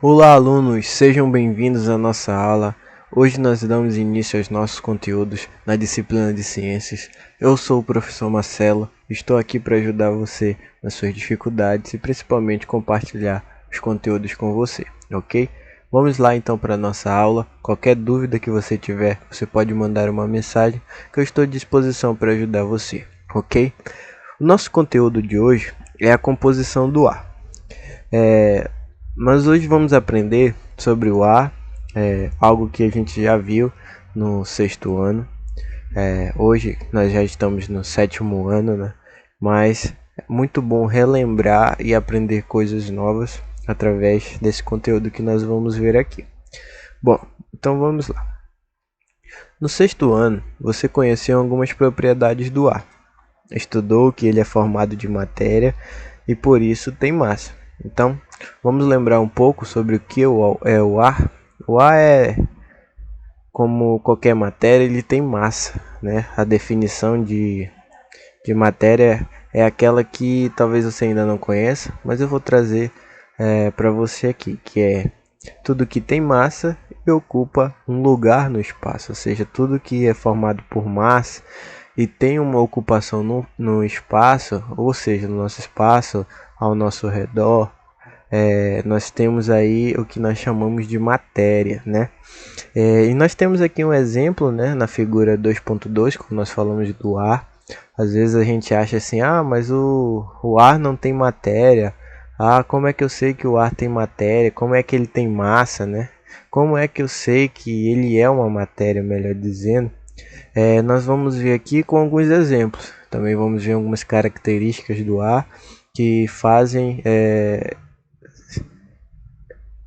Olá, alunos, sejam bem-vindos à nossa aula. Hoje nós damos início aos nossos conteúdos na disciplina de Ciências. Eu sou o professor Marcelo, estou aqui para ajudar você nas suas dificuldades e principalmente compartilhar os conteúdos com você, ok? Vamos lá então para a nossa aula. Qualquer dúvida que você tiver, você pode mandar uma mensagem que eu estou à disposição para ajudar você, ok? O nosso conteúdo de hoje é a composição do ar. Mas hoje vamos aprender sobre o ar, algo que a gente já viu no sexto ano. Hoje nós já estamos no sétimo ano, né? Mas é muito bom relembrar e aprender coisas novas através desse conteúdo que nós vamos ver aqui. Bom, então vamos lá. No sexto ano, você conheceu algumas propriedades do ar. Estudou que ele é formado de matéria e por isso tem massa. Então, vamos lembrar um pouco sobre o que é o ar. O ar como qualquer matéria, ele tem massa, né? A definição de matéria é aquela que talvez você ainda não conheça, mas eu vou trazer para você aqui, que é tudo que tem massa e ocupa um lugar no espaço, ou seja, tudo que é formado por massa e tem uma ocupação no espaço, ou seja, no nosso espaço, ao nosso redor, nós temos aí o que nós chamamos de matéria, né? E nós temos aqui um exemplo, né, na figura 2.2, quando nós falamos do ar. Às vezes a gente acha assim, mas o ar não tem matéria. Como é que eu sei que o ar tem matéria? Como é que ele tem massa, né? Como é que eu sei que ele é uma matéria, melhor dizendo? Nós vamos ver aqui com alguns exemplos. Também vamos ver algumas características do ar que fazem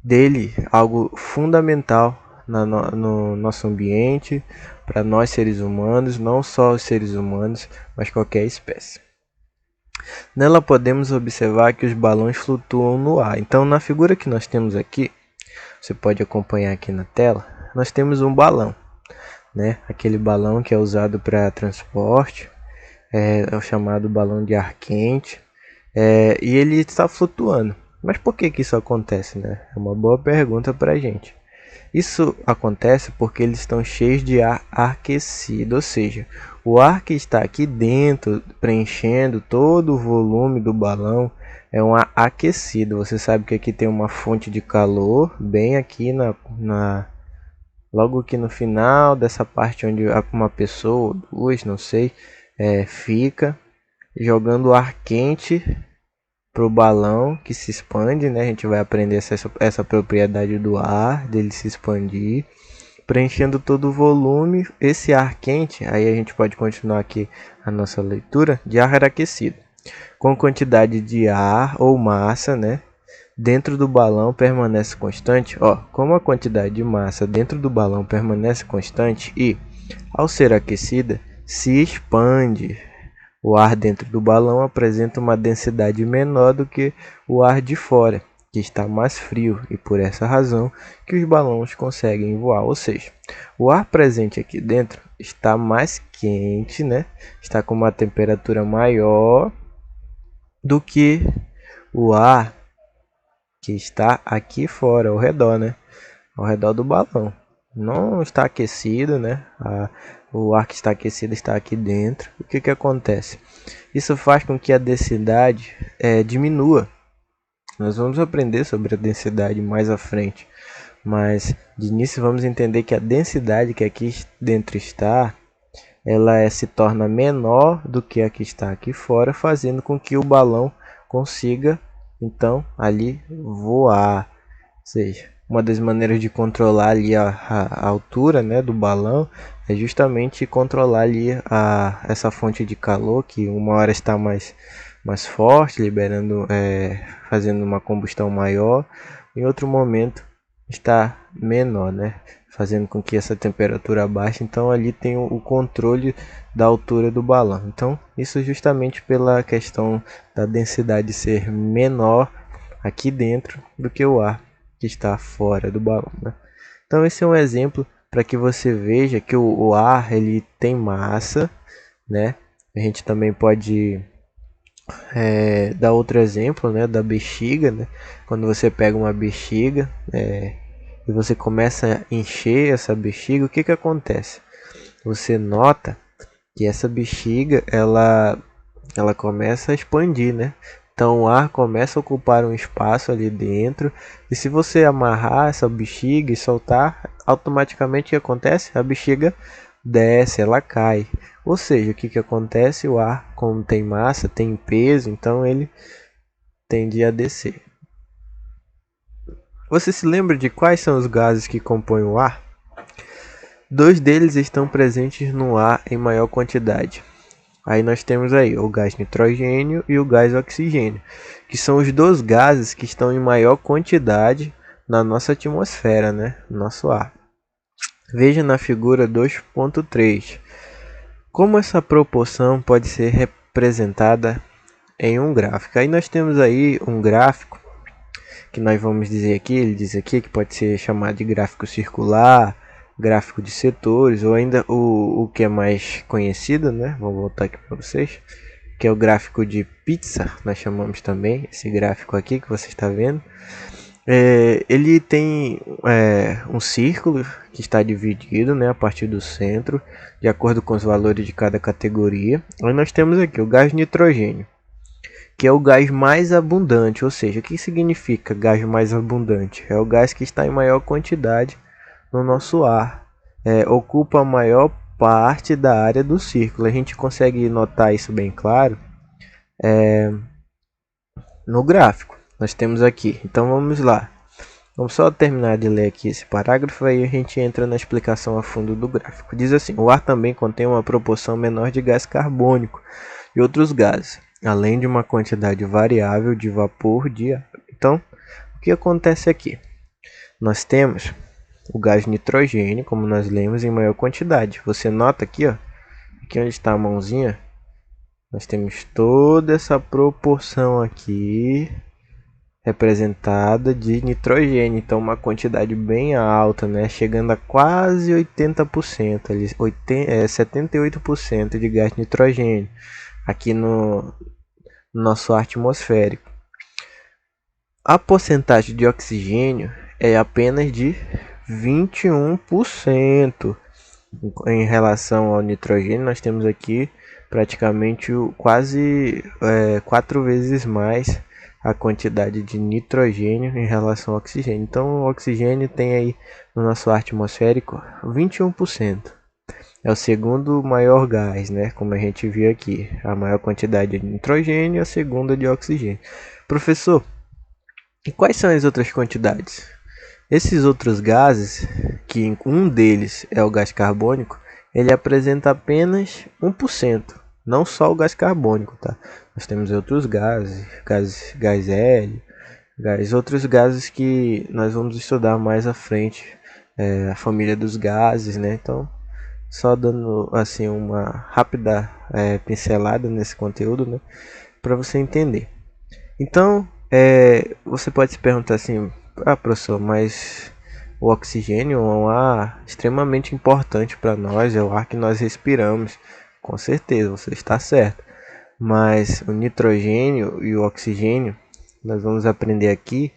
dele algo fundamental no nosso ambiente, para nós seres humanos, não só os seres humanos, mas qualquer espécie. Nela podemos observar que os balões flutuam no ar. Então, na figura que nós temos aqui, você pode acompanhar aqui na tela, nós temos um balão, né? Aquele balão que é usado para transporte, é o chamado balão de ar quente, e ele está flutuando. Mas por que isso acontece, né? É uma boa pergunta para a gente. Isso acontece porque eles estão cheios de ar aquecido, ou seja, o ar que está aqui dentro, preenchendo todo o volume do balão, é um ar aquecido. Você sabe que aqui tem uma fonte de calor, bem aqui logo aqui no final dessa parte onde uma pessoa, duas, não sei, fica jogando ar quente para o balão que se expande, né? A gente vai aprender essa propriedade do ar, dele se expandir, preenchendo todo o volume. Esse ar quente, aí a gente pode continuar aqui a nossa leitura, de ar aquecido, com quantidade de ar ou massa, né, dentro do balão permanece constante. Como a quantidade de massa dentro do balão permanece constante e, ao ser aquecida, se expande. O ar dentro do balão apresenta uma densidade menor do que o ar de fora, que está mais frio, e por essa razão que os balões conseguem voar. Ou seja, o ar presente aqui dentro está mais quente, né? Está com uma temperatura maior do que o ar que está aqui fora, ao redor, né? Ao redor do balão. Não está aquecido, né? O ar que está aquecido está aqui dentro. O que acontece? Isso faz com que a densidade diminua. Nós vamos aprender sobre a densidade mais à frente, mas de início vamos entender que a densidade que aqui dentro está, ela se torna menor do que a que está aqui fora, fazendo com que o balão consiga então ali voar. Ou seja, uma das maneiras de controlar ali a altura, né, do balão é justamente controlar ali essa fonte de calor, que uma hora está mais forte, liberando, fazendo uma combustão maior, em outro momento está menor, né, fazendo com que essa temperatura baixe. Então ali tem o controle da altura do balão. Então isso justamente pela questão da densidade ser menor aqui dentro do que o ar que está fora do balão, né? Então esse é um exemplo para que você veja que o ar ele tem massa, né? A gente também pode dar outro exemplo, né, da bexiga, né? Quando você pega uma bexiga e você começa a encher essa bexiga, o que que acontece? Você nota que essa bexiga ela começa a expandir, né? Então o ar começa a ocupar um espaço ali dentro, e se você amarrar essa bexiga e soltar, automaticamente o que acontece? A bexiga desce, ela cai. Ou seja, o que que acontece? O ar, como tem massa, tem peso, então ele tende a descer. Você se lembra de quais são os gases que compõem o ar? Dois deles estão presentes no ar em maior quantidade. Aí nós temos aí o gás nitrogênio e o gás oxigênio, que são os dois gases que estão em maior quantidade na nossa atmosfera, né? Nosso ar. Veja na figura 2.3 como essa proporção pode ser representada em um gráfico. Aí nós temos aí um gráfico que nós vamos dizer aqui, ele diz aqui que pode ser chamado de gráfico circular, gráfico de setores, ou ainda o que é mais conhecido, né? Vou voltar aqui para vocês, que é o gráfico de pizza, nós chamamos também esse gráfico aqui que você está vendo. Ele tem um círculo que está dividido, né, a partir do centro, de acordo com os valores de cada categoria. Aí nós temos aqui o gás nitrogênio, que é o gás mais abundante, ou seja, o que significa gás mais abundante? É o gás que está em maior quantidade no nosso ar, ocupa a maior parte da área do círculo. A gente consegue notar isso bem claro no gráfico. Nós temos aqui, então vamos lá. Vamos só terminar de ler aqui esse parágrafo, aí a gente entra na explicação a fundo do gráfico. Diz assim: o ar também contém uma proporção menor de gás carbônico e outros gases, além de uma quantidade variável de vapor de ar. Então, o que acontece aqui? Nós temos o gás nitrogênio, como nós lemos, em maior quantidade. Você nota aqui, ó, aqui onde está a mãozinha, nós temos toda essa proporção aqui representada de nitrogênio, então uma quantidade bem alta, né, chegando a quase 80%, ali, 78% de gás nitrogênio aqui no nosso ar atmosférico. A porcentagem de oxigênio é apenas de 21%. Em relação ao nitrogênio, nós temos aqui praticamente quase 4 vezes mais a quantidade de nitrogênio em relação ao oxigênio. Então, o oxigênio tem aí no nosso ar atmosférico 21%. É o segundo maior gás, né? Como a gente viu aqui, a maior quantidade de nitrogênio e a segunda de oxigênio. Professor, e quais são as outras quantidades? Esses outros gases, que um deles é o gás carbônico, ele apresenta apenas 1%, não só o gás carbônico, tá? Nós temos outros gases, gás hélio, outros gases que nós vamos estudar mais à frente, a família dos gases, né? Então, só dando assim uma rápida pincelada nesse conteúdo, né, para você entender. Então, você pode se perguntar assim: professor, mas o oxigênio é um ar extremamente importante para nós, é o ar que nós respiramos. Com certeza, você está certo. Mas o nitrogênio e o oxigênio, nós vamos aprender aqui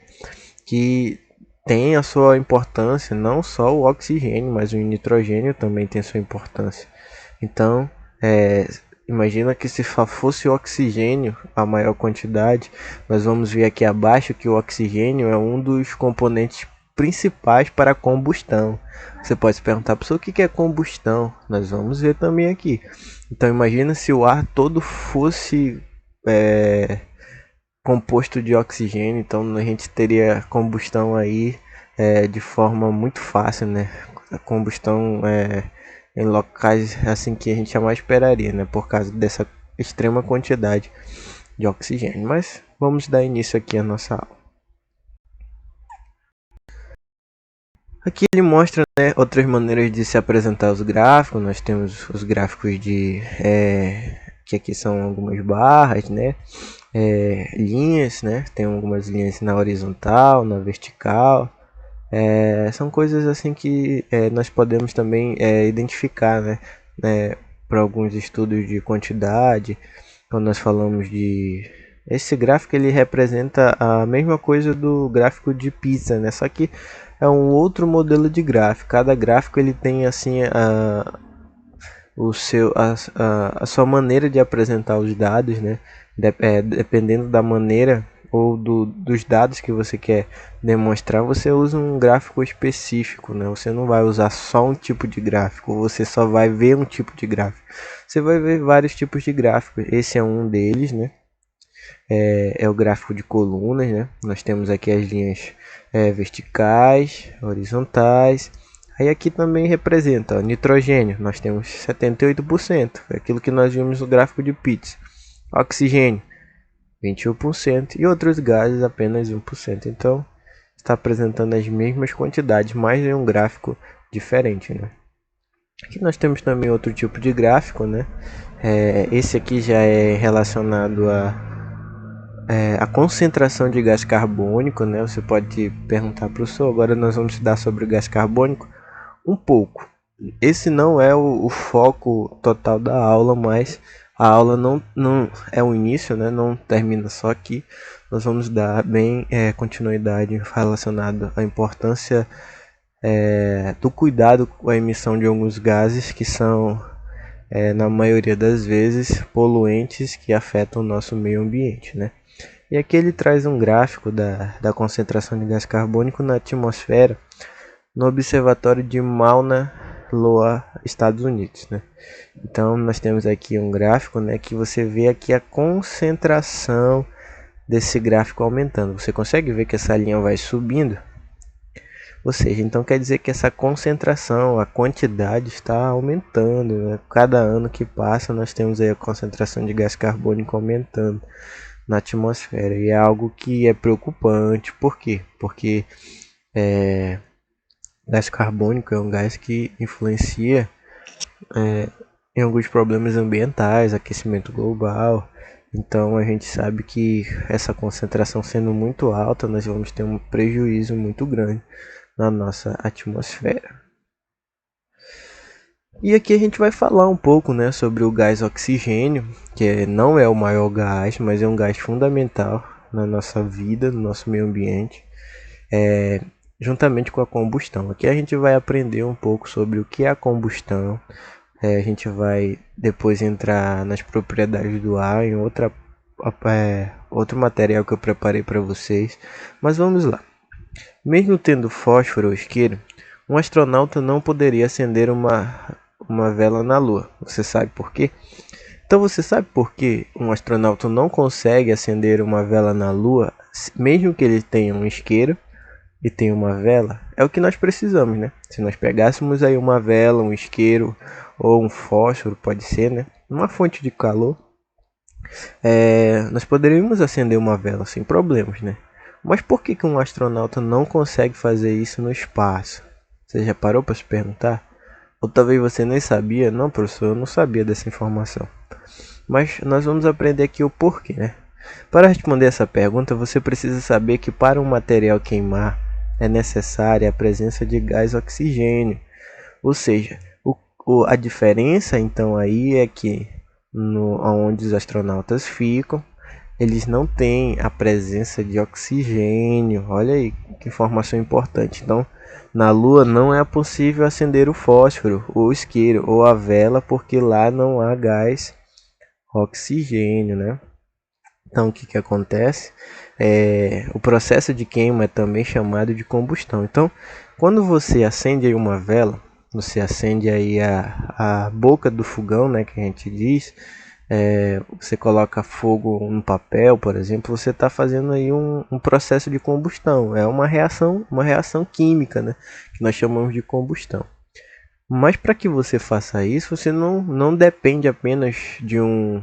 que tem a sua importância, não só o oxigênio, mas o nitrogênio também tem a sua importância. Então, imagina que se fosse o oxigênio a maior quantidade, nós vamos ver aqui abaixo que o oxigênio é um dos componentes principais para a combustão. Você pode se perguntar, professor, o que é combustão? Nós vamos ver também aqui. Então imagina se o ar todo fosse composto de oxigênio, então a gente teria combustão aí de forma muito fácil, né? A combustão em locais assim que a gente jamais esperaria, né? Por causa dessa extrema quantidade de oxigênio. Mas vamos dar início aqui à nossa aula. Aqui ele mostra, né, outras maneiras de se apresentar os gráficos. Nós temos os gráficos de que aqui são algumas barras, né, linhas, né, tem algumas linhas na horizontal, na vertical. São coisas assim que nós podemos também identificar, né, para alguns estudos de quantidade. quando nós falamos de... Esse gráfico ele representa a mesma coisa do gráfico de pizza, né? Só que é um outro modelo de gráfico. Cada gráfico ele tem assim a sua maneira de apresentar os dados, né? Dependendo da maneira ou dos dados que você quer demonstrar, você usa um gráfico específico, né? Você não vai usar só um tipo de gráfico, você só vai ver um tipo de gráfico. Você vai ver vários tipos de gráficos. Esse é um deles, né? É o gráfico de colunas, né? Nós temos aqui as linhas verticais, horizontais. Aí aqui também representa ó, nitrogênio, nós temos 78%, é aquilo que nós vimos no gráfico de Pitts. Oxigênio, 21% e outros gases apenas 1%. Então, está apresentando as mesmas quantidades, mas em um gráfico diferente, né? Aqui nós temos também outro tipo de gráfico, né? Esse aqui já é relacionado a concentração de gás carbônico, né? Você pode perguntar para o senhor, agora nós vamos estudar sobre o gás carbônico um pouco. Esse não é o foco total da aula, mas a aula não é o início, né? Não termina só aqui. Nós vamos dar bem continuidade relacionado à importância do cuidado com a emissão de alguns gases que são, na maioria das vezes, poluentes que afetam o nosso meio ambiente, né? E aqui ele traz um gráfico da concentração de gás carbônico na atmosfera no observatório de Mauna Loa, Estados Unidos, né? Então nós temos aqui um gráfico, né, que você vê aqui a concentração desse gráfico aumentando. Você consegue ver que essa linha vai subindo? Ou seja, então quer dizer que essa concentração, a quantidade está aumentando, né? Cada ano que passa nós temos aí a concentração de gás carbônico aumentando na atmosfera. E é algo que é preocupante. Por quê? Porque gás carbônico é um gás que influencia em alguns problemas ambientais, aquecimento global. Então a gente sabe que essa concentração sendo muito alta, nós vamos ter um prejuízo muito grande na nossa atmosfera. E aqui a gente vai falar um pouco, né, sobre o gás oxigênio, que não é o maior gás, mas é um gás fundamental na nossa vida, no nosso meio ambiente, juntamente com a combustão. Aqui a gente vai aprender um pouco sobre o que é a combustão. A gente vai depois entrar nas propriedades do ar em outro material que eu preparei para vocês. Mas vamos lá. Mesmo tendo fósforo ou isqueiro, um astronauta não poderia acender uma vela na Lua. Você sabe por quê? Então você sabe por que um astronauta não consegue acender uma vela na Lua, mesmo que ele tenha um isqueiro e tenha uma vela? É o que nós precisamos, né? Se nós pegássemos aí uma vela, um isqueiro ou um fósforo, pode ser, né? Uma fonte de calor, nós poderíamos acender uma vela sem problemas, né? Mas por que um astronauta não consegue fazer isso no espaço? Você já parou para se perguntar? Ou talvez você nem sabia? Não, professor, eu não sabia dessa informação. Mas nós vamos aprender aqui o porquê, né? Para responder essa pergunta, você precisa saber que para um material queimar é necessária a presença de gás oxigênio. Ou seja, a diferença então aí é que onde os astronautas ficam, eles não têm a presença de oxigênio. Olha aí que informação importante. Então, na Lua não é possível acender o fósforo, o isqueiro ou a vela, porque lá não há gás oxigênio, né? Então, o que acontece? O processo de queima é também chamado de combustão. Então, quando você acende aí uma vela, você acende aí a boca do fogão, né, que a gente diz. Você coloca fogo no papel, por exemplo, você está fazendo aí um processo de combustão. É uma reação química, né, que nós chamamos de combustão. Mas para que você faça isso, você não depende apenas de um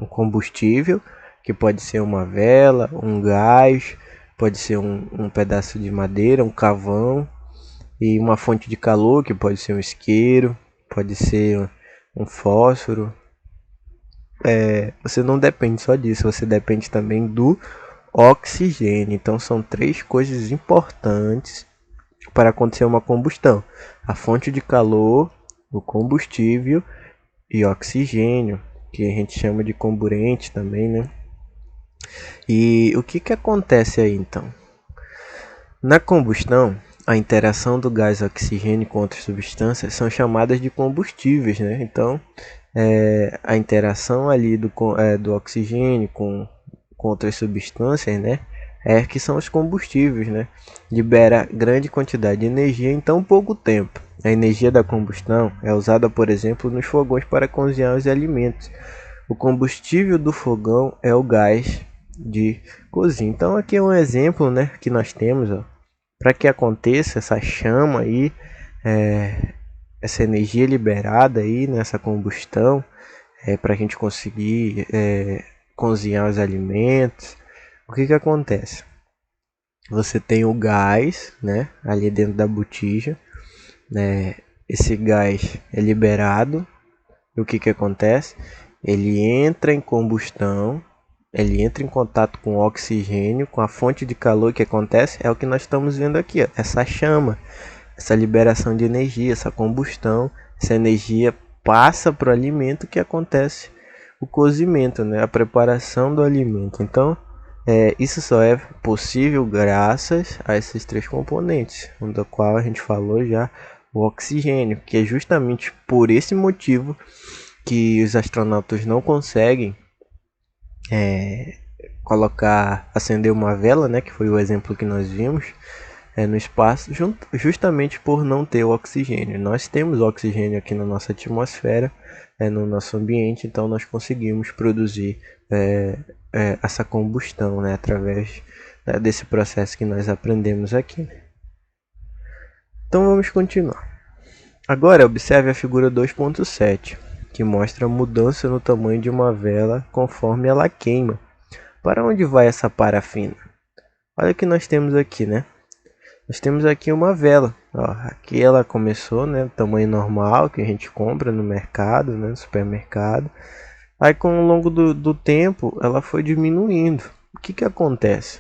combustível, que pode ser uma vela, um gás, pode ser um pedaço de madeira, um carvão, e uma fonte de calor, que pode ser um isqueiro, pode ser um fósforo. Você não depende só disso, você depende também do oxigênio. Então são três coisas importantes para acontecer uma combustão: a fonte de calor, o combustível e oxigênio. que a gente chama de comburente também, né? E o que acontece aí então? Na combustão, a interação do gás oxigênio com outras substâncias são chamadas de combustíveis, né? Então, a interação ali do oxigênio com outras substâncias, né? Que são os combustíveis, né? Libera grande quantidade de energia em tão pouco tempo. A energia da combustão é usada, por exemplo, nos fogões para cozinhar os alimentos. O combustível do fogão é o gás de cozinha. Então aqui é um exemplo, né, que nós temos, para que aconteça essa chama aí, essa energia liberada aí nessa combustão, para a gente conseguir cozinhar os alimentos. O que acontece? Você tem o gás, né, ali dentro da botija, né? Esse gás é liberado. E o que acontece? Ele entra em combustão, ele entra em contato com o oxigênio, com a fonte de calor. Que acontece é o que nós estamos vendo aqui, ó, essa chama, essa liberação de energia, essa combustão. Essa energia passa para o alimento, que acontece o cozimento, né? A preparação do alimento. Então, isso só é possível graças a esses três componentes, do qual a gente falou já, o oxigênio, que é justamente por esse motivo que os astronautas não conseguem acender uma vela, né, que foi o exemplo que nós vimos, no espaço, justamente por não ter o oxigênio. Nós temos oxigênio aqui na nossa atmosfera, no nosso ambiente, então nós conseguimos produzir essa combustão, né, através desse processo que nós aprendemos aqui. Então vamos continuar. Agora observe a figura 2.7, que mostra a mudança no tamanho de uma vela conforme ela queima. Para onde vai essa parafina? Olha o que nós temos aqui, né? Nós temos aqui uma vela. Ó, aqui ela começou, né, tamanho normal que a gente compra no mercado, né, no supermercado. Aí com o longo do tempo ela foi diminuindo. O que acontece?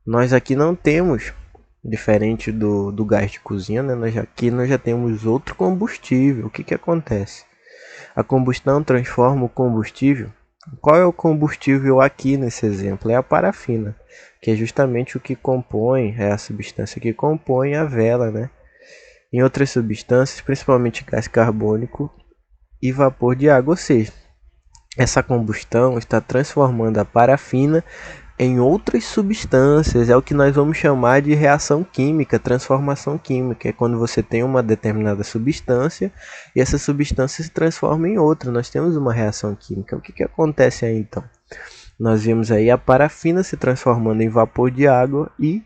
Nós aqui não temos, diferente do gás de cozinha, né, aqui nós já temos outro combustível. O que acontece? A combustão transforma o combustível. Qual é o combustível aqui nesse exemplo? É a parafina, que é justamente o que compõe, é a substância que compõe a vela, né? Em outras substâncias, principalmente gás carbônico e vapor de água, ou seja, essa combustão está transformando a parafina em outras substâncias. É o que nós vamos chamar de reação química, transformação química. É quando você tem uma determinada substância e essa substância se transforma em outra. Nós temos uma reação química. O que acontece aí então? Nós vimos aí a parafina se transformando em vapor de água e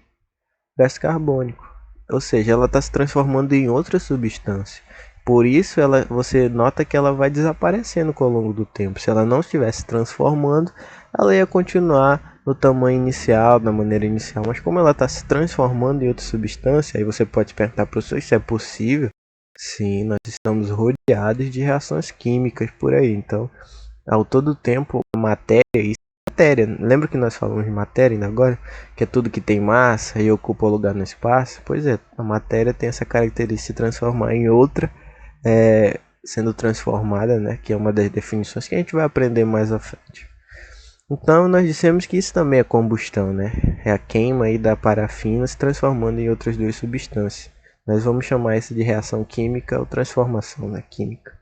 gás carbônico. Ou seja, ela está se transformando em outra substância. Por isso você nota que ela vai desaparecendo ao longo do tempo. Se ela não estivesse transformando, ela ia continuar no tamanho inicial, da maneira inicial. Mas como ela está se transformando em outra substância, aí você pode perguntar para o professor se é possível. Sim, nós estamos rodeados de reações químicas por aí. Então, ao todo tempo, a matéria, lembra que nós falamos de matéria ainda agora? Que é tudo que tem massa e ocupa lugar no espaço? Pois é, a matéria tem essa característica de se transformar em outra, sendo transformada, né? Que é uma das definições que a gente vai aprender mais à frente. Então nós dissemos que isso também é combustão, né? É a queima aí da parafina se transformando em outras duas substâncias. Nós vamos chamar isso de reação química ou transformação, né, química.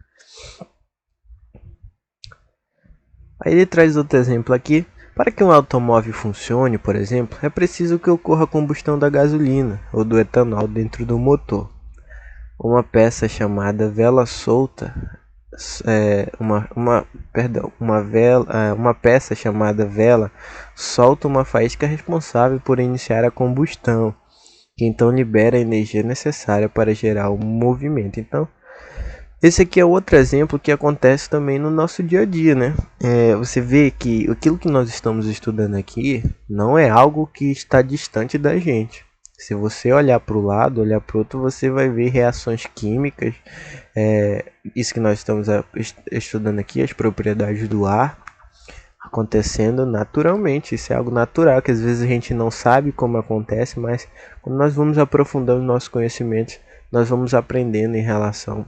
Aí ele traz outro exemplo aqui. Para que um automóvel funcione, por exemplo, é preciso que ocorra a combustão da gasolina ou do etanol dentro do motor. Uma peça chamada vela solta, uma peça chamada vela solta uma faísca responsável por iniciar a combustão, que então libera a energia necessária para gerar o movimento. Então, esse aqui é outro exemplo que acontece também no nosso dia a dia, né? Você vê que aquilo que nós estamos estudando aqui não é algo que está distante da gente. Se você olhar para o lado, olhar para o outro, você vai ver reações químicas. Isso que nós estamos estudando aqui, as propriedades do ar, acontecendo naturalmente. Isso é algo natural, que às vezes a gente não sabe como acontece, mas quando nós vamos aprofundando nossos conhecimentos, nós vamos aprendendo em relação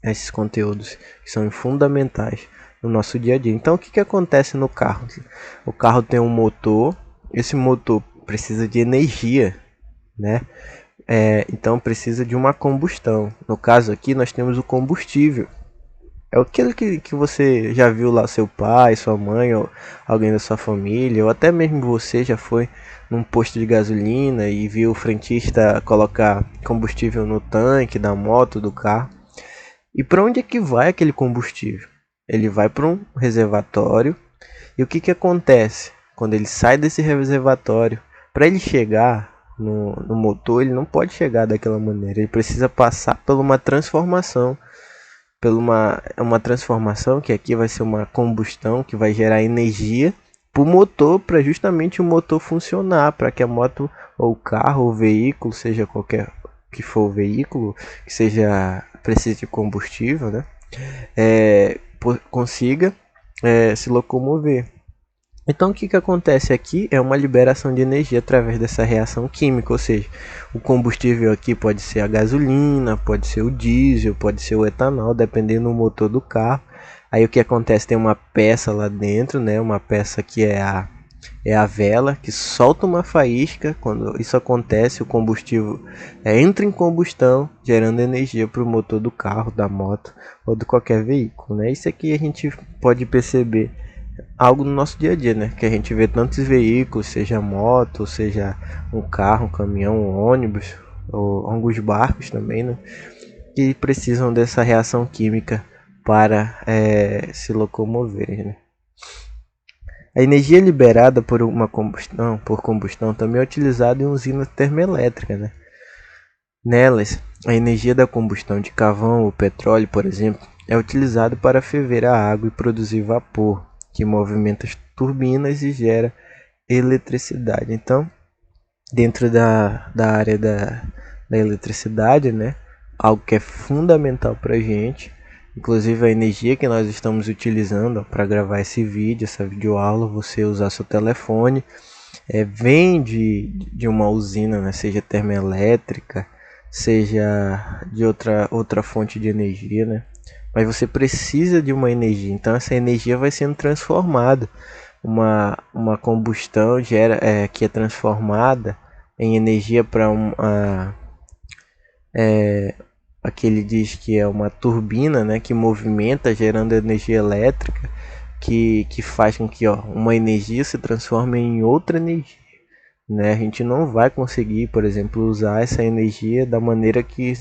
a esses conteúdos que são fundamentais no nosso dia a dia. Então, o que acontece no carro? O carro tem um motor, esse motor precisa de energia, né? Então precisa de uma combustão. No caso aqui nós temos o combustível. É aquilo que você já viu lá seu pai, sua mãe, ou alguém da sua família, ou até mesmo você já foi num posto de gasolina e viu o frentista colocar combustível no tanque da moto, do carro. E para onde é que vai aquele combustível? Ele vai para um reservatório. E o que acontece? Quando ele sai desse reservatório, para ele chegar no motor, ele não pode chegar daquela maneira. Ele precisa passar por uma transformação. Uma transformação que aqui vai ser uma combustão que vai gerar energia para o motor, para justamente o motor funcionar, para que a moto ou o carro ou o veículo, seja qualquer que for o veículo, que seja precise de combustível, né? Consiga se locomover. Então o que acontece aqui é uma liberação de energia através dessa reação química, ou seja, o combustível aqui pode ser a gasolina, pode ser o diesel, pode ser o etanol, dependendo do motor do carro. Aí o que acontece, tem uma peça lá dentro, né? Uma peça que é a vela, que solta uma faísca. Quando isso acontece, o combustível entra em combustão, gerando energia para o motor do carro, da moto ou de qualquer veículo, né? Isso aqui a gente pode perceber algo no nosso dia a dia, né? Que a gente vê tantos veículos, seja moto, seja um carro, um caminhão, um ônibus, ou alguns barcos também, né? Que precisam dessa reação química para se locomover, né? A energia liberada por combustão também é utilizada em usinas termoelétricas, né? Nelas, a energia da combustão de carvão ou petróleo, por exemplo, é utilizada para ferver a água e produzir vapor, que movimenta as turbinas e gera eletricidade. Então, dentro da área da eletricidade, né, algo que é fundamental para a gente, inclusive a energia que nós estamos utilizando para gravar esse vídeo, essa videoaula, você usar seu telefone, vem de uma usina, né, seja termoelétrica, seja de outra fonte de energia, né? Mas você precisa de uma energia, então essa energia vai sendo transformada. Uma combustão que é transformada em energia para aqui ele diz que é uma turbina, né, que movimenta gerando energia elétrica, que faz com que uma energia se transforme em outra energia, né? A gente não vai conseguir, por exemplo, usar essa energia da maneira que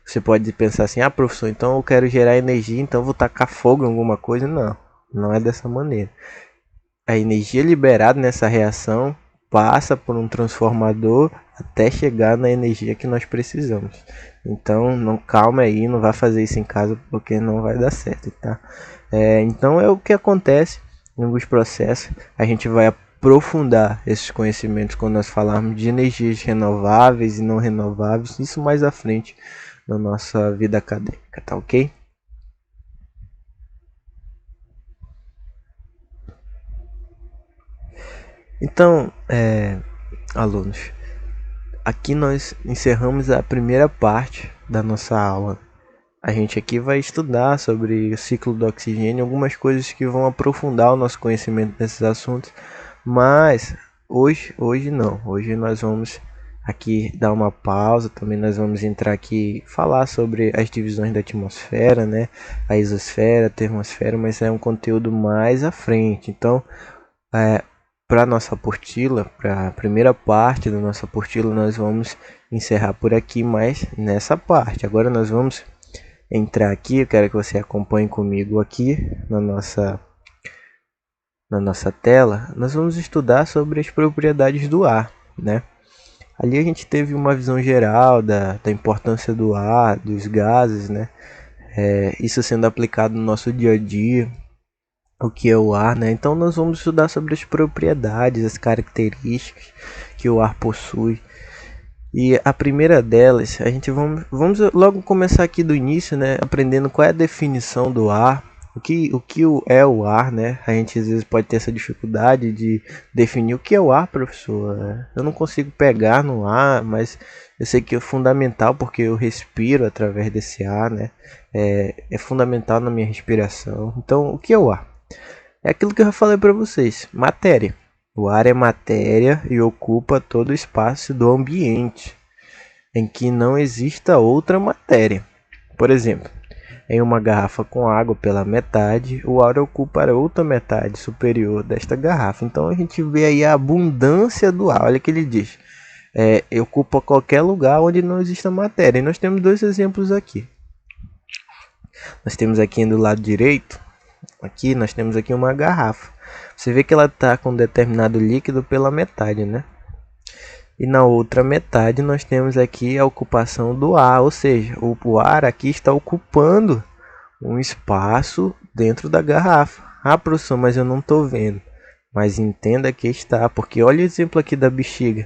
você pode pensar assim: ah, professor, então eu quero gerar energia, então vou tacar fogo em alguma coisa. Não é dessa maneira. A energia liberada nessa reação passa por um transformador até chegar na energia que nós precisamos. Então, calma aí, não vai fazer isso em casa porque não vai dar certo, tá? Então é o que acontece em alguns processos. A gente vai aprofundar esses conhecimentos quando nós falarmos de energias renováveis e não renováveis, isso mais à frente na nossa vida acadêmica, tá ok? Então, alunos, aqui nós encerramos a primeira parte da nossa aula. A gente aqui vai estudar sobre o ciclo do oxigênio, algumas coisas que vão aprofundar o nosso conhecimento desses assuntos, mas hoje não. Hoje nós vamos aqui dar uma pausa, também nós vamos entrar aqui falar sobre as divisões da atmosfera, né? A exosfera, a termosfera, mas é um conteúdo mais à frente. Então, para a nossa apostila, para a primeira parte da nossa apostila, nós vamos encerrar por aqui, mas nessa parte. Agora nós vamos entrar aqui, eu quero que você acompanhe comigo aqui na nossa tela. Nós vamos estudar sobre as propriedades do ar, né? Ali a gente teve uma visão geral da importância do ar, dos gases, né? Isso sendo aplicado no nosso dia a dia, o que é o ar, né? Então nós vamos estudar sobre as propriedades, as características que o ar possui. E a primeira delas, vamos logo começar aqui do início, né? Aprendendo qual é a definição do ar, é o ar, né? A gente às vezes pode ter essa dificuldade de definir o que é o ar, professor. Eu não consigo pegar no ar, mas eu sei que é fundamental porque eu respiro através desse ar, né? É fundamental na minha respiração. Então, o que é o ar? É aquilo que eu já falei para vocês, matéria. O ar é matéria e ocupa todo o espaço do ambiente em que não exista outra matéria. Por exemplo, em uma garrafa com água pela metade, o ar ocupa a outra metade superior desta garrafa. Então a gente vê aí a abundância do ar. Olha o que ele diz. Ocupa qualquer lugar onde não exista matéria. E nós temos dois exemplos aqui. Nós temos aqui do lado direito, aqui nós temos aqui uma garrafa. Você vê que ela está com um determinado líquido pela metade, né? E na outra metade nós temos aqui a ocupação do ar, ou seja, o ar aqui está ocupando um espaço dentro da garrafa. Ah, professor, mas eu não estou vendo. Mas entenda que está, porque olha o exemplo aqui da bexiga.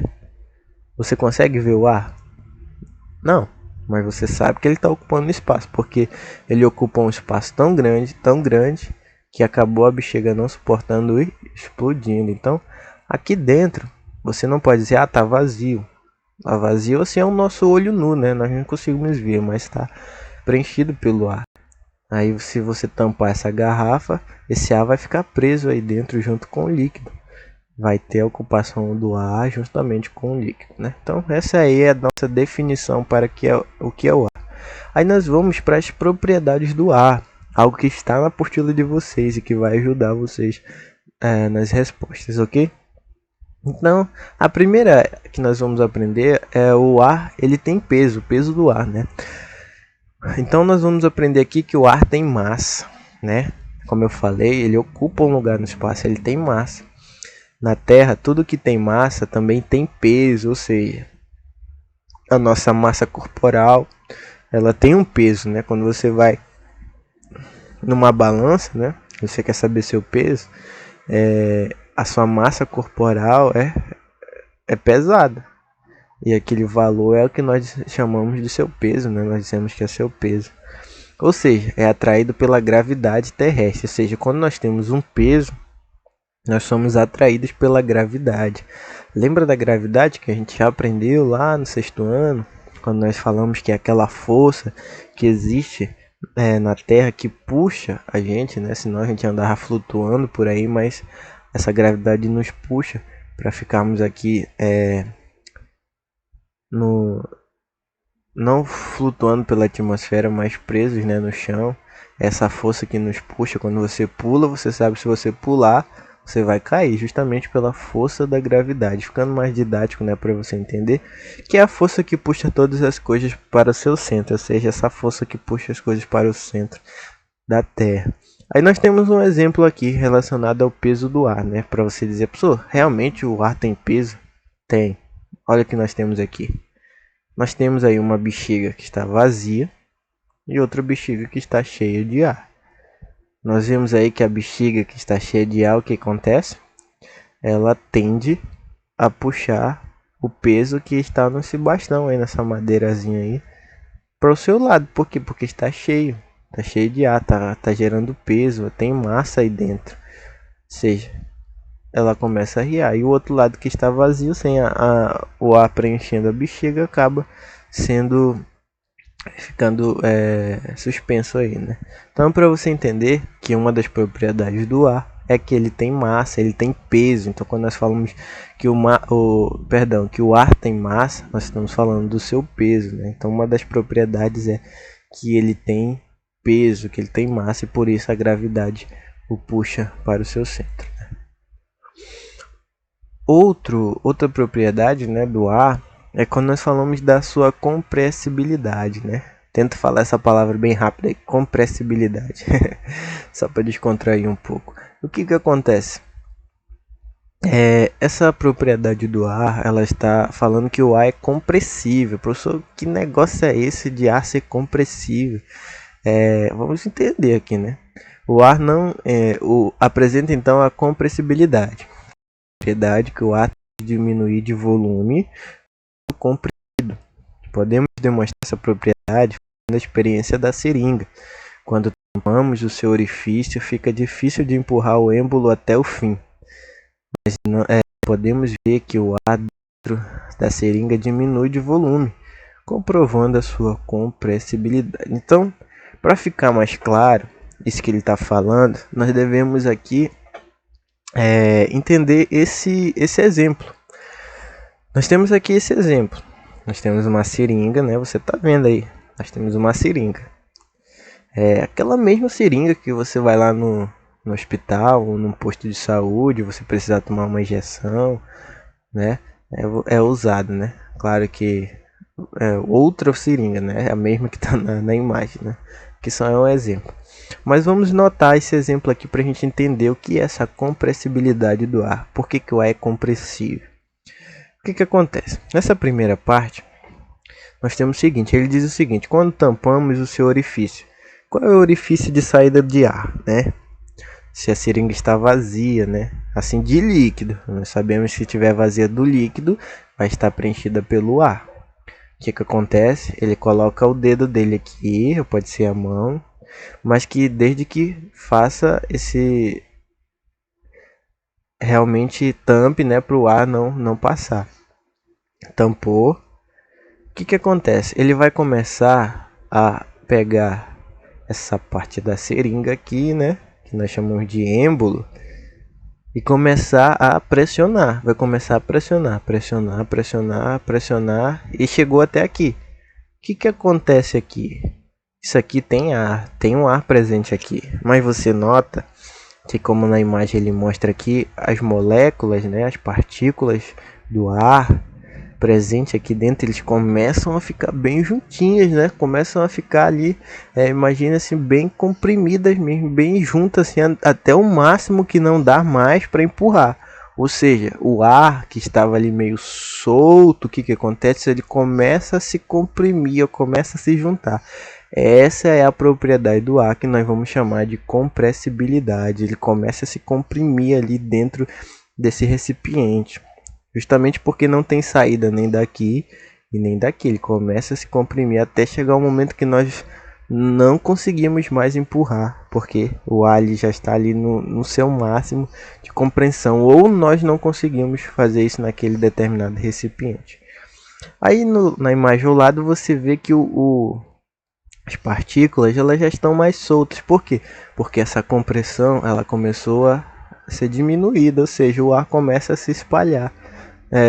Você consegue ver o ar? Não, mas você sabe que ele está ocupando espaço, porque ele ocupa um espaço tão grande, que acabou a bexiga não suportando e explodindo. Então, aqui dentro, você não pode dizer, tá vazio. Tá vazio assim é o nosso olho nu, né? Nós não conseguimos ver, mas está preenchido pelo ar. Aí se você tampar essa garrafa, esse ar vai ficar preso aí dentro junto com o líquido. Vai ter a ocupação do ar justamente com o líquido, né? Então essa aí é a nossa definição para o que é o ar. Aí nós vamos para as propriedades do ar, algo que está na apostila de vocês e que vai ajudar vocês nas respostas, ok? Então, a primeira que nós vamos aprender é o ar, ele tem peso, o peso do ar, né? Então nós vamos aprender aqui que o ar tem massa, né? Como eu falei, ele ocupa um lugar no espaço, ele tem massa. Na Terra, tudo que tem massa também tem peso, ou seja, a nossa massa corporal, ela tem um peso, né? Quando você vai numa balança, né? Você quer saber seu peso, a sua massa corporal é pesada. E aquele valor é o que nós chamamos de seu peso, né? Nós dizemos que é seu peso. Ou seja, é atraído pela gravidade terrestre. Ou seja, quando nós temos um peso, nós somos atraídos pela gravidade. Lembra da gravidade que a gente já aprendeu lá no 6º ano? Quando nós falamos que é aquela força que existe na Terra que puxa a gente, né? Senão a gente andava flutuando por aí, mas essa gravidade nos puxa para ficarmos aqui não flutuando pela atmosfera, mas presos, né, no chão. Essa força que nos puxa quando você pula, você sabe se você pular, você vai cair, justamente pela força da gravidade. Ficando mais didático, né, para você entender, que é a força que puxa todas as coisas para o seu centro, ou seja, essa força que puxa as coisas para o centro da Terra. Aí nós temos um exemplo aqui relacionado ao peso do ar, né, para você dizer, professor, realmente o ar tem peso? Tem. Olha o que nós temos aqui. Nós temos aí uma bexiga que está vazia e outra bexiga que está cheia de ar. Nós vemos aí que a bexiga que está cheia de ar, o que acontece? Ela tende a puxar o peso que está nesse bastão aí, nessa madeirazinha aí, para o seu lado. Por quê? Porque está cheio de ar, tá gerando peso, tem massa aí dentro. Ou seja, ela começa a riar. E o outro lado que está vazio, sem o ar preenchendo a bexiga, acaba ficando suspenso aí, né? Então, para você entender que uma das propriedades do ar é que ele tem massa, ele tem peso. Então, quando nós falamos que que o ar tem massa, nós estamos falando do seu peso, né? Então, uma das propriedades é que ele tem peso, que ele tem massa, e por isso a gravidade o puxa para o seu centro. Outra propriedade, né, do ar é quando nós falamos da sua compressibilidade, né? Tento falar essa palavra bem rápida aí, compressibilidade, só para descontrair um pouco. O que acontece? Essa propriedade do ar, ela está falando que o ar é compressível. Professor, que negócio é esse de ar ser compressível? Vamos entender aqui, né? O ar não apresenta então a compressibilidade. Propriedade que o ar diminuir de volume comprimido. Podemos demonstrar essa propriedade na experiência da seringa. Quando tampamos o seu orifício, fica difícil de empurrar o êmbolo até o fim. Mas podemos ver que o ar dentro da seringa diminui de volume, comprovando a sua compressibilidade. Então, para ficar mais claro isso que ele está falando, nós devemos aqui entender esse exemplo. Nós temos aqui esse exemplo. Nós temos uma seringa, né? Você está vendo aí. Nós temos uma seringa. Aquela mesma seringa que você vai lá no hospital ou no posto de saúde, você precisar tomar uma injeção, né? É usado, né? Claro que é outra seringa, né? É a mesma que está na imagem, né? Que só é um exemplo. Mas vamos notar esse exemplo aqui para a gente entender o que é essa compressibilidade do ar. Por que o ar é compressível? O que acontece? Nessa primeira parte, nós temos o seguinte, ele diz o seguinte, quando tampamos o seu orifício, qual é o orifício de saída de ar, né? Se a seringa está vazia, né? Assim, de líquido, nós sabemos que se estiver vazia do líquido, vai estar preenchida pelo ar. O que acontece? Ele coloca o dedo dele aqui, ou pode ser a mão, mas que desde que faça esse realmente tampe, né, para o ar não passar. Tampou. O que acontece? Ele vai começar a pegar essa parte da seringa aqui, né, que nós chamamos de êmbolo, e começar a pressionar. Vai começar a pressionar, pressionar, pressionar, pressionar, e chegou até aqui. O que acontece aqui? Isso aqui tem ar, tem um ar presente aqui, mas você nota que, como na imagem ele mostra aqui, as moléculas, né, as partículas do ar presente aqui dentro, eles começam a ficar bem juntinhas, né? Começam a ficar ali, imagina assim, bem comprimidas mesmo, bem juntas assim, até o máximo que não dá mais para empurrar. Ou seja, o ar que estava ali meio solto, o que acontece? Ele começa a se comprimir, começa a se juntar. Essa é a propriedade do ar que nós vamos chamar de compressibilidade. Ele começa a se comprimir ali dentro desse recipiente. Justamente porque não tem saída nem daqui e nem daqui. Ele começa a se comprimir até chegar um momento que nós não conseguimos mais empurrar, porque o ar já está ali no seu máximo de compreensão, ou nós não conseguimos fazer isso naquele determinado recipiente. Aí na imagem ao lado você vê que as partículas elas já estão mais soltas. Por quê? Porque essa compressão ela começou a ser diminuída, ou seja, o ar começa a se espalhar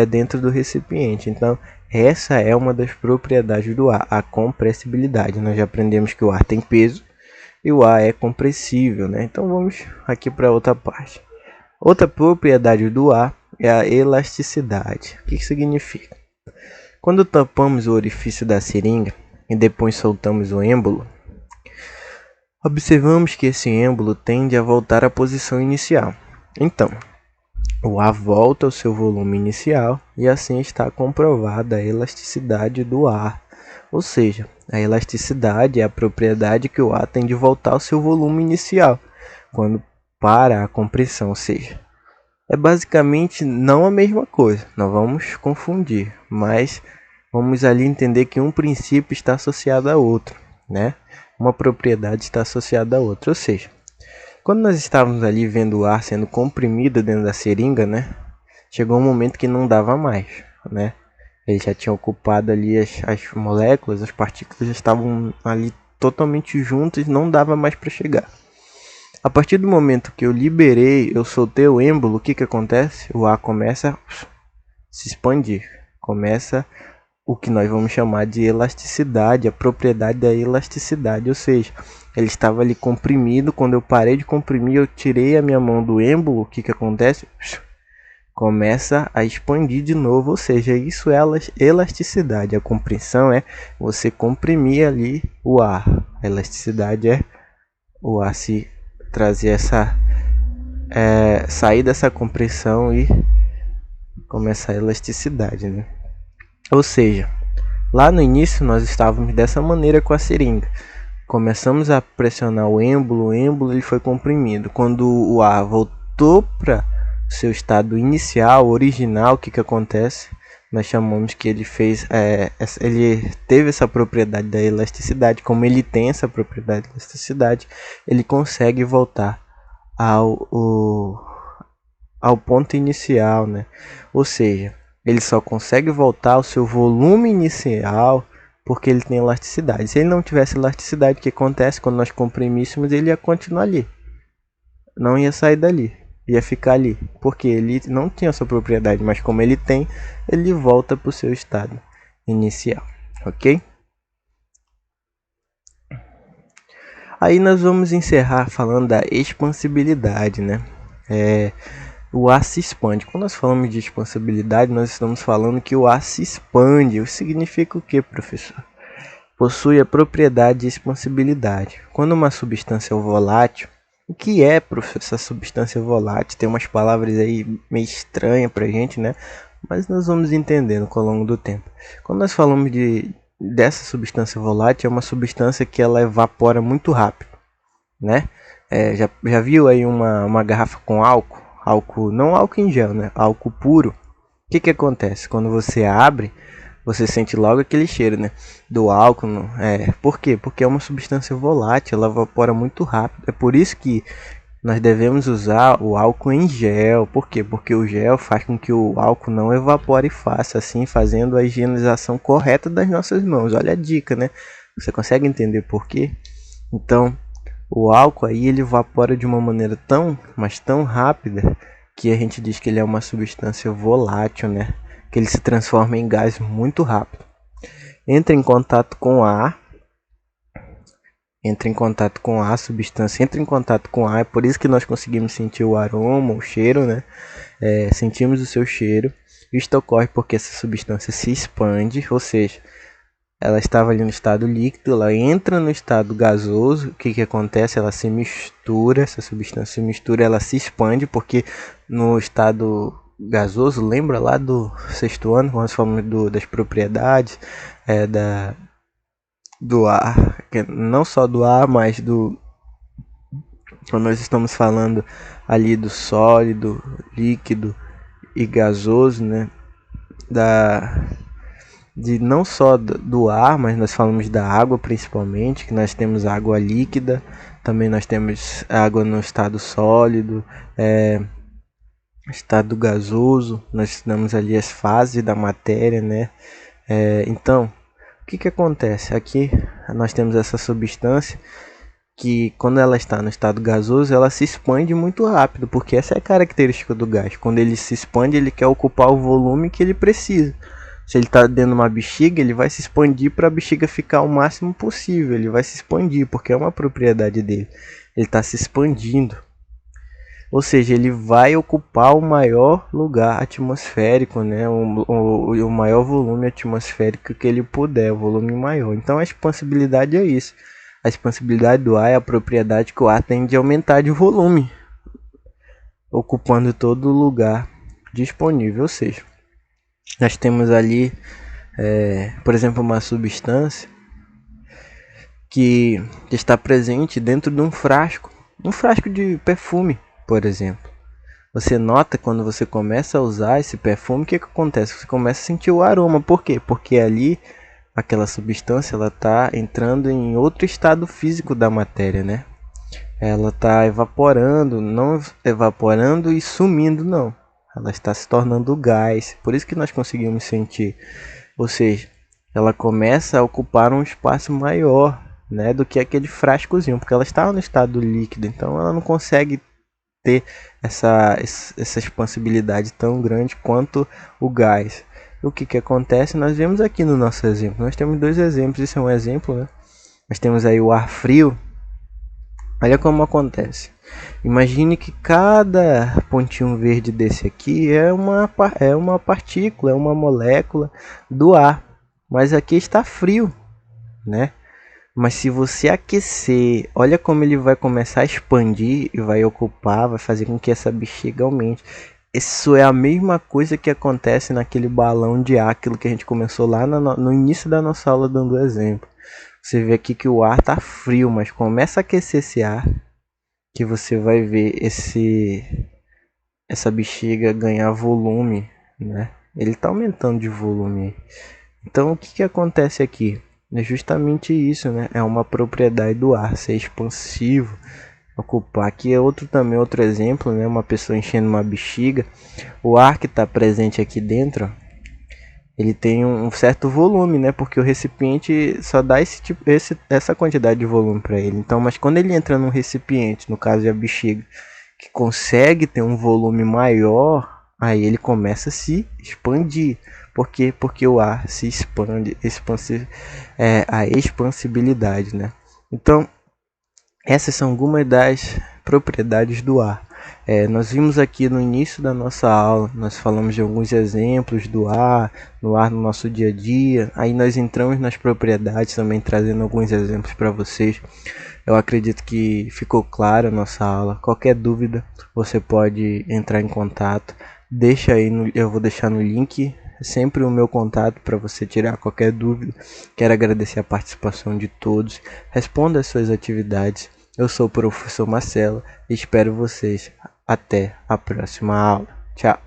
dentro do recipiente. Então essa é uma das propriedades do ar, a compressibilidade. Nós já aprendemos que o ar tem peso e o ar é compressível, né? Então vamos aqui para outra parte. Outra propriedade do ar é a elasticidade. O que significa? Quando tampamos o orifício da seringa e depois soltamos o êmbolo, observamos que esse êmbolo tende a voltar à posição inicial. Então, o ar volta ao seu volume inicial e assim está comprovada a elasticidade do ar. Ou seja, a elasticidade é a propriedade que o ar tem de voltar ao seu volume inicial quando para a compressão. Ou seja, é basicamente não a mesma coisa, não vamos confundir, mas vamos ali entender que um princípio está associado a outro, né? Uma propriedade está associada a outra, ou seja, quando nós estávamos ali vendo o ar sendo comprimido dentro da seringa, né? Chegou um momento que não dava mais, né? Ele já tinha ocupado ali as moléculas, as partículas já estavam ali totalmente juntas, não dava mais para chegar. A partir do momento que eu liberei, eu soltei o êmbolo, o que acontece? O ar começa a se expandir, começa o que nós vamos chamar de elasticidade, a propriedade da elasticidade, ou seja, ele estava ali comprimido. Quando eu parei de comprimir, eu tirei a minha mão do êmbolo, o que acontece? Começa a expandir de novo, ou seja, isso é elasticidade. A compressão é você comprimir ali o ar, a elasticidade é o ar se trazer essa sair dessa compressão e começar a elasticidade, né? Ou seja, lá no início nós estávamos dessa maneira com a seringa. Começamos a pressionar o êmbolo ele foi comprimido. Quando o ar voltou para seu estado inicial, original, o que acontece? nós chamamos que ele fez, ele teve essa propriedade da elasticidade. Como ele tem essa propriedade da elasticidade, ele consegue voltar ao ponto inicial, né? Ou seja, ele só consegue voltar ao seu volume inicial porque ele tem elasticidade. Se ele não tivesse elasticidade, o que acontece quando nós comprimíssemos, ele ia continuar ali, não ia sair dali, ia ficar ali, porque ele não tinha essa propriedade, mas como ele tem, ele volta para o seu estado inicial, ok? Aí nós vamos encerrar falando da expansibilidade, né? O ar se expande. Quando nós falamos de expansibilidade, nós estamos falando que o ar se expande. Isso significa o que, professor? Possui a propriedade de expansibilidade. Quando uma substância é volátil, o que é, professor, essa substância volátil? Tem umas palavras aí meio estranhas pra gente, né? Mas nós vamos entendendo ao longo do tempo. Quando nós falamos dessa substância volátil, é uma substância que ela evapora muito rápido, né? Já viu aí uma garrafa com álcool? Álcool, não álcool em gel, né? Álcool puro. O que acontece? Quando você abre, você sente logo aquele cheiro, né? Do álcool. Por quê? Porque é uma substância volátil, ela evapora muito rápido. É por isso que nós devemos usar o álcool em gel. Por quê? Porque o gel faz com que o álcool não evapore fácil, assim fazendo a higienização correta das nossas mãos. Olha a dica, né? Você consegue entender por quê? Então, o álcool aí ele evapora de uma maneira mas tão rápida, que a gente diz que ele é uma substância volátil, né? Que ele se transforma em gás muito rápido. Entra em contato com ar, a substância entra em contato com o ar, é por isso que nós conseguimos sentir o aroma, o cheiro, né? Sentimos o seu cheiro. Isto ocorre porque essa substância se expande, ou seja, ela estava ali no estado líquido, ela entra no estado gasoso. O que acontece? Ela se mistura, essa substância se mistura, ela se expande, porque no estado gasoso, lembra lá do sexto ano, quando nós falamos das propriedades do ar, não só do ar, mas quando nós estamos falando ali do sólido, líquido e gasoso, né? De não só do ar, mas nós falamos da água principalmente, que nós temos água líquida, também nós temos água no estado sólido, estado gasoso, nós temos ali as fases da matéria, né? Então, o que acontece? Aqui nós temos essa substância que quando ela está no estado gasoso, ela se expande muito rápido, porque essa é a característica do gás. Quando ele se expande, ele quer ocupar o volume que ele precisa. Se ele está dentro de uma bexiga, ele vai se expandir para a bexiga ficar o máximo possível. Ele vai se expandir, porque é uma propriedade dele. Ele está se expandindo. Ou seja, ele vai ocupar o maior lugar atmosférico, né? O maior volume atmosférico que ele puder, o volume maior. Então a expansibilidade é isso. A expansibilidade do ar é a propriedade que o ar tem de aumentar de volume, ocupando todo o lugar disponível. Ou seja, nós temos ali, por exemplo, uma substância que está presente dentro de um frasco de perfume, por exemplo. Você nota quando você começa a usar esse perfume, o que acontece? Você começa a sentir o aroma. Por quê? Porque ali aquela substância ela está entrando em outro estado físico da matéria, né? Ela está evaporando, não evaporando e sumindo, não. Ela está se tornando gás. Por isso que nós conseguimos sentir. Ou seja, ela começa a ocupar um espaço maior, né, do que aquele frascozinho, porque ela está no estado líquido, então ela não consegue ter essa expansibilidade tão grande quanto o gás. O que acontece? Nós vemos aqui no nosso exemplo. Nós temos dois exemplos. Isso é um exemplo, né? Nós temos aí o ar frio. Olha como acontece. Imagine que cada pontinho verde desse aqui é uma partícula, é uma molécula do ar. Mas aqui está frio, né? Mas se você aquecer, olha como ele vai começar a expandir e vai ocupar, vai fazer com que essa bexiga aumente. Isso é a mesma coisa que acontece naquele balão de ar, aquilo que a gente começou lá no início da nossa aula dando exemplo. Você vê aqui que o ar está frio, mas começa a aquecer esse ar, que você vai ver essa bexiga ganhar volume, né? Ele está aumentando de volume. Então o que acontece aqui? É justamente isso, né? É uma propriedade do ar ser expansivo, ocupar. Aqui é outro exemplo, né? Uma pessoa enchendo uma bexiga. O ar que está presente aqui dentro, ele tem um certo volume, né? Porque o recipiente só dá essa quantidade de volume para ele. Então, mas quando ele entra num recipiente, no caso de a bexiga, que consegue ter um volume maior, aí ele começa a se expandir. Por quê? Porque o ar se expande, a expansibilidade, né? Então, essas são algumas das propriedades do ar. Nós vimos aqui no início da nossa aula, nós falamos de alguns exemplos do ar, no nosso dia a dia. Aí nós entramos nas propriedades também, trazendo alguns exemplos para vocês. Eu acredito que ficou clara a nossa aula. Qualquer dúvida, você pode entrar em contato. Deixa aí, eu vou deixar no link sempre o meu contato para você tirar qualquer dúvida. Quero agradecer a participação de todos. Responda as suas atividades. Eu sou o professor Marcelo e espero vocês até a próxima aula. Tchau!